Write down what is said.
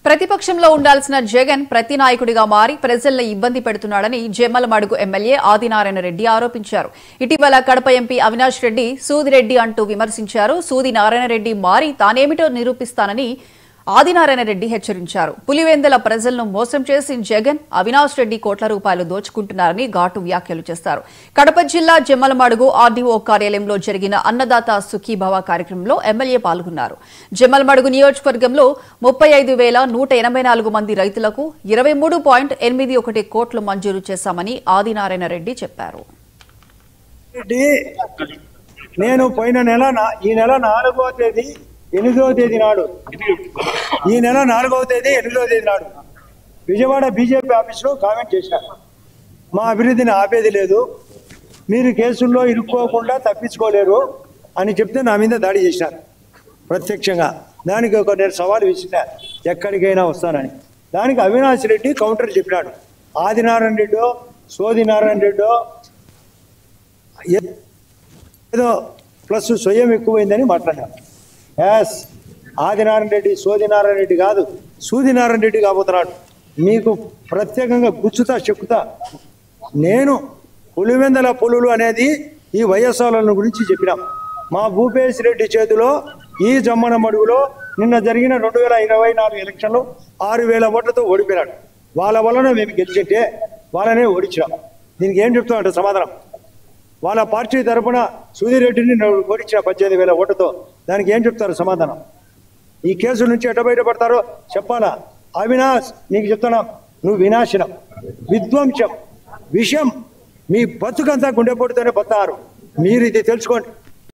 ప్రతిపక్షంలో ఉండాల్సిన జగన్ ప్రతి నాయకుడిగా మారి ప్రజల్ని ఇబ్బంది పెడుతున్నాడని జమ్మలమడుగు ఎమ్మెల్యే ఆదినారాయణ రెడ్డి ఆరోపించారు. ఇటీవల కడప ఎంపీ అవినాష్ రెడ్డి సూదిరెడ్డి అంటూ విమర్శించారు. సూది నారాయణ రెడ్డి మారి తానేమిటో నిరూపిస్తానని ఆదినారాయణ రెడ్డి హెచ్చరించారు. పులివెందుల ప్రజలను మోసం చేసి జగన్ అవినాష్ రెడ్డి కోట్ల రూపాయలు దోచుకుంటున్నారని ఘాటు వ్యాఖ్యలు చేశారు. కడప జిల్లా జమ్మలమడుగు ఆర్డీఓ కార్యాలయంలో జరిగిన అన్నదాత సుఖీభవ కార్యక్రమంలో ఎమ్మెల్యే పాల్గొన్నారు. జమ్మలమడుగు నియోజకవర్గంలో 35,184 మంది రైతులకు 23.81 కోట్లు మంజూరు చేశామని ఆదినారాయణ రెడ్డి చెప్పారు. నేను పోయిన నెల ఈ నెల 4వ తేదీ 8వ తేదీ నాడు విజయవాడ బీజేపీ ఆఫీసులో కామెంట్ చేశాను. మా అభివృద్ధిని ఆపేది లేదు, మీరు కేసుల్లో ఇరుక్కోకుండా తప్పించుకోలేరు అని చెప్తే నా మీద దాడి చేశారు ప్రత్యక్షంగా. దానికి నేను సవాలు విసిరా, ఎక్కడికైనా వస్తానని. దానికి అవినాష్ రెడ్డి కౌంటర్ చెప్పినాడు. ఆదినారాయణ రెడ్డో సోది నారాయణ రెడ్డో ఏదో ప్లస్ స్వయం ఎక్కువైందని మాట్లాడాను. ఎస్, ఆదినారాయణ రెడ్డి సోదినారాయణ రెడ్డి కాదు, సూదినారాయణ రెడ్డి కాబోతున్నాడు. మీకు ప్రత్యేకంగా గుచ్చుతా చెక్కుతా. నేను పులివెందల పులులు అనేది ఈ వైఎస్ఆర్ గురించి చెప్పినాం. మా భూపేశ్ రెడ్డి చేతిలో ఈ జమ్మలమడుగులో నిన్న జరిగిన 2024 ఎలక్షన్లో 6,000 ఓట్లతో ఓడిపోయినాడు. వాళ్ళ వలన మేము గెలిచింటే వాళ్ళనే ఓడించాం. దీనికి ఏం చెప్తామంటే సమాధానం, వాళ్ళ పార్టీ తరఫున సూదిరెడ్డిని ఓడించిన 18,000 ఓట్లతో దానికి ఏం చెప్తారు సమాధానం? ఈ కేసు నుంచి ఎట బయటపడతారో చెప్పాలా? అవినాష్, నీకు చెప్తున్నా, నువ్వు వినాశనం, విధ్వంసం, విషం, మీ బతుకంతా గుండెపోటుతోనే బతారు. మీరు ఇది తెలుసుకోండి.